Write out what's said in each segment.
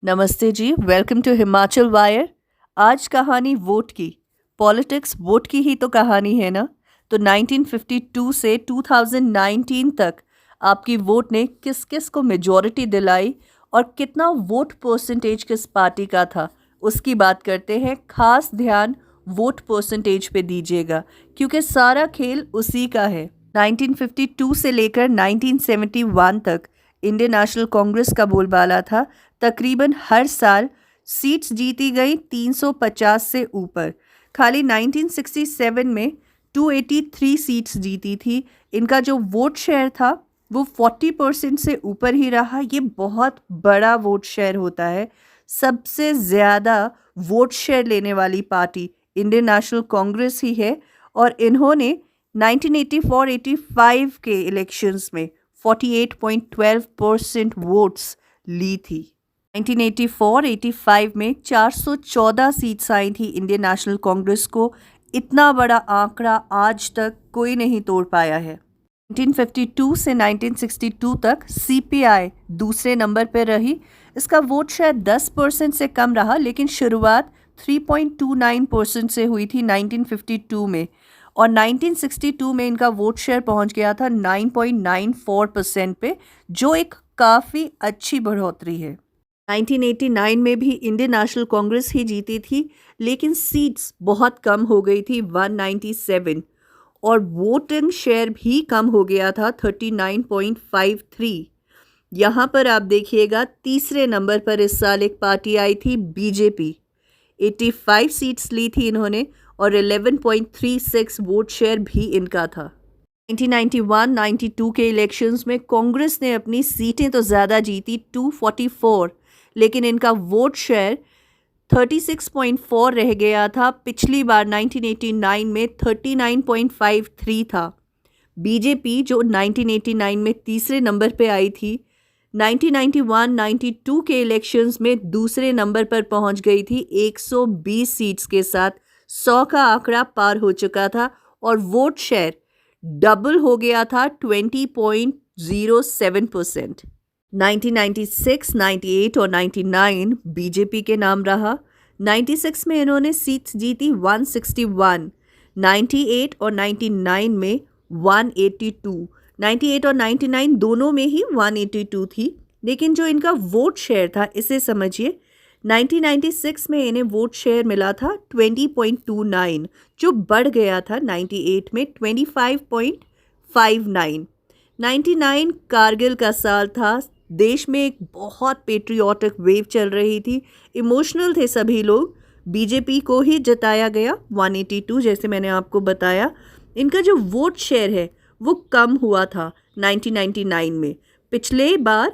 नमस्ते जी, welcome to Himachal wire. आज कहानी वोट की। पॉलिटिक्स वोट की ही तो कहानी है ना। तो 1952 से 2019 तक आपकी वोट ने किस किस को मेजॉरिटी दिलाई और कितना वोट परसेंटेज किस पार्टी का था, उसकी बात करते हैं। खास ध्यान वोट परसेंटेज पे दीजिएगा क्योंकि सारा खेल उसी का है। 1952 से लेकर 1971 तक इंडियन नेशनल कांग्रेस का बोलबाला था। तकरीबन हर साल सीट्स जीती गई 350 से ऊपर। खाली 1967 में 283 सीट्स जीती थी। इनका जो वोट शेयर था वो 40% से ऊपर ही रहा। ये बहुत बड़ा वोट शेयर होता है। सबसे ज़्यादा वोट शेयर लेने वाली पार्टी इंडियन नेशनल कांग्रेस ही है और इन्होंने 1984-85 के इलेक्शंस में 48.12% वोट्स ली थी। 1984-85 में 414 सीट्स आई थी इंडियन नेशनल कांग्रेस को। इतना बड़ा आंकड़ा आज तक कोई नहीं तोड़ पाया है। 1952 से 1962 तक सीपीआई दूसरे नंबर पर रही। इसका वोट शायद 10% से कम रहा, लेकिन शुरुआत 3.29% से हुई थी 1952 में और 1962 में इनका वोट शेयर पहुंच गया था 9.94% पे, जो एक काफ़ी अच्छी बढ़ोतरी है। 1989 में भी इंडियन नेशनल कांग्रेस ही जीती थी, लेकिन सीट्स बहुत कम हो गई थी 197 और वोटिंग शेयर भी कम हो गया था 39.53। यहाँ पर आप देखिएगा तीसरे नंबर पर इस साल एक पार्टी आई थी बीजेपी। 85 सीट्स ली थी इन्होंने और 11.36 वोट शेयर भी इनका था। 1991-92 के इलेक्शंस में कांग्रेस ने अपनी सीटें तो ज़्यादा जीती 244, लेकिन इनका वोट शेयर 36.4 रह गया था। पिछली बार 1989 में 39.53 था। बीजेपी जो 1989 में तीसरे नंबर पे आई थी, 1991-92 के इलेक्शंस में दूसरे नंबर पर पहुंच गई थी 120 सीट्स के साथ। 100 का आंकड़ा पार हो चुका था और वोट शेयर डबल हो गया था 20.07%। 1996, 98 और 99 बीजेपी के नाम रहा। 96 में इन्होंने सीट्स जीती 161, 98 और 99 में 182। 98 और 99 दोनों में ही 182 थी, लेकिन जो इनका वोट शेयर था इसे समझिए। 1996 में इन्हें वोट शेयर मिला था 20.29, जो बढ़ गया था 98 में 25.59। 99 कारगिल का साल था। देश में एक बहुत पेट्रियाटिक वेव चल रही थी, इमोशनल थे सभी लोग। बीजेपी को ही जिताया गया 182, जैसे मैंने आपको बताया। इनका जो वोट शेयर है वो कम हुआ था 1999 में। पिछले बार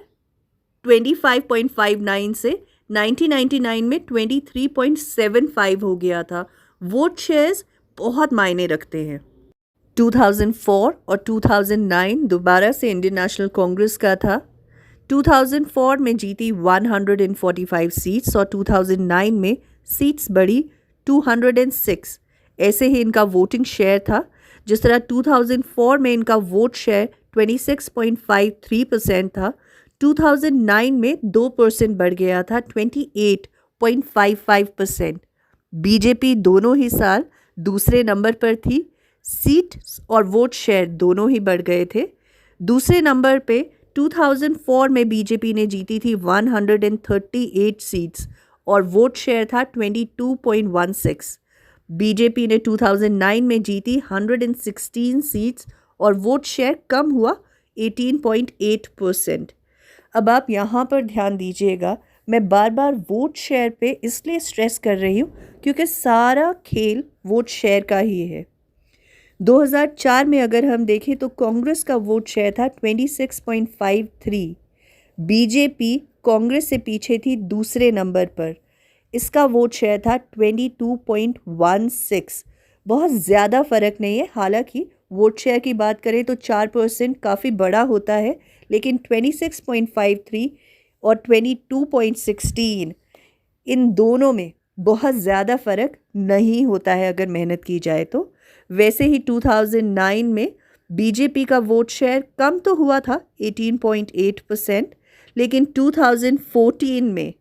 25.59 से 1999 में 23.75 हो गया था। वोट शेयर्स बहुत मायने रखते हैं। 2004 और 2009 दोबारा से इंडियन नेशनल कांग्रेस का था। 2004 में जीती 145 सीट्स और 2009 में सीट्स बढ़ी 206। ऐसे ही इनका वोटिंग शेयर था। जिस तरह 2004 में इनका वोट शेयर 26.53% था, 2009 में 2% बढ़ गया था 28.55%। बीजेपी दोनों ही साल दूसरे नंबर पर थी। सीट और वोट शेयर दोनों ही बढ़ गए थे। दूसरे नंबर पे 2004 में बीजेपी ने जीती थी 138 सीट्स और वोट शेयर था 22.16। बीजेपी ने 2009 में जीती 116 सीट्स और वोट शेयर कम हुआ 18.8%। अब आप यहाँ पर ध्यान दीजिएगा, मैं बार बार वोट शेयर पे इसलिए स्ट्रेस कर रही हूँ क्योंकि सारा खेल वोट शेयर का ही है। 2004 में अगर हम देखें तो कांग्रेस का वोट शेयर था 26.53। बीजेपी कांग्रेस से पीछे थी दूसरे नंबर पर। इसका वोट शेयर था 22.16। बहुत ज़्यादा फ़र्क नहीं है। हालांकि वोट शेयर की बात करें तो 4% काफ़ी बड़ा होता है, लेकिन 26.53 और 22.16 इन दोनों में बहुत ज़्यादा फ़र्क नहीं होता है अगर मेहनत की जाए तो। वैसे ही 2009 में बीजेपी का वोट शेयर कम तो हुआ था 18.8%, लेकिन 2014 में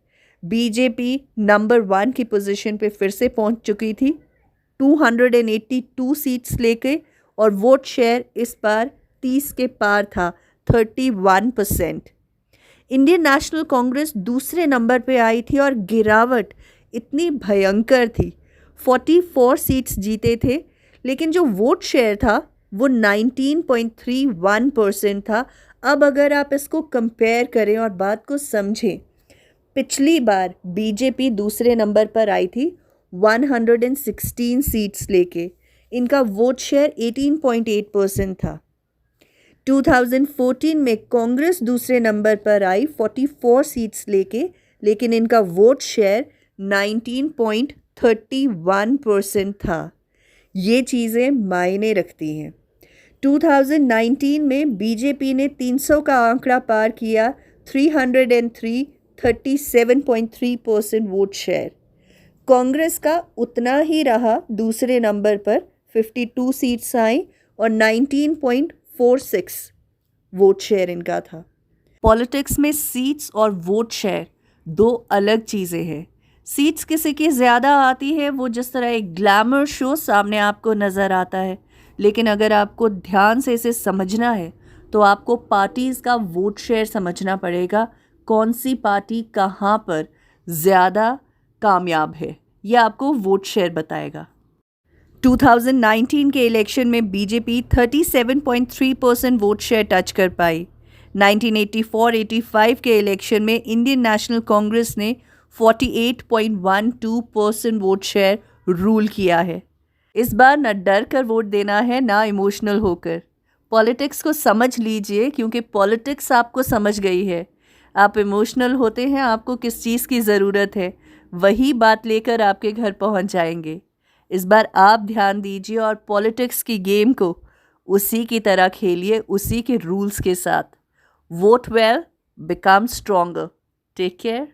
बीजेपी नंबर 1 की पोजीशन पे फिर से पहुंच चुकी थी 282 सीट्स लेके, और वोट शेयर इस बार 30 के पार था, 31%। इंडियन नेशनल कांग्रेस दूसरे नंबर पे आई थी और गिरावट इतनी भयंकर थी, 44 सीट्स जीते थे, लेकिन जो वोट शेयर था वो 19.31% था। अब अगर आप इसको कंपेयर करें और बात को समझें, पिछली बार बीजेपी दूसरे नंबर पर आई थी 116 सीट्स लेके, इनका वोट शेयर 18.8% था। 2014 में कांग्रेस दूसरे नंबर पर आई 44 सीट्स लेके, लेकिन इनका वोट शेयर 19.31% था। ये चीज़ें मायने रखती हैं। 2019 में बीजेपी ने 300 का आंकड़ा पार किया, 303, 37.3% वोट शेयर। कांग्रेस का उतना ही रहा, दूसरे नंबर पर 52 सीट्स आई और 19.46 वोट शेयर इनका था। पॉलिटिक्स में सीट्स और वोट शेयर दो अलग चीज़ें हैं। सीट्स किसी की ज़्यादा आती है, वो जिस तरह एक ग्लैमर शो सामने आपको नज़र आता है, लेकिन अगर आपको ध्यान से इसे समझना है तो आपको पार्टीज़ का वोट शेयर समझना पड़ेगा, कौन सी पार्टी कहाँ पर ज़्यादा कामयाब है, ये आपको वोट शेयर बताएगा। 2019 के इलेक्शन में बीजेपी 37.3% वोट शेयर टच कर पाई। 1984-85 के इलेक्शन में इंडियन नेशनल कांग्रेस ने 48.12% वोट शेयर रूल किया है। इस बार न डर कर वोट देना है, ना इमोशनल होकर। पॉलिटिक्स को समझ लीजिए, क्योंकि पॉलिटिक्स आपको समझ गई है। आप इमोशनल होते हैं, आपको किस चीज़ की ज़रूरत है, वही बात लेकर आपके घर पहुंच जाएंगे। इस बार आप ध्यान दीजिए और पॉलिटिक्स की गेम को उसी की तरह खेलिए, उसी के रूल्स के साथ। Vote well, become stronger. Take care.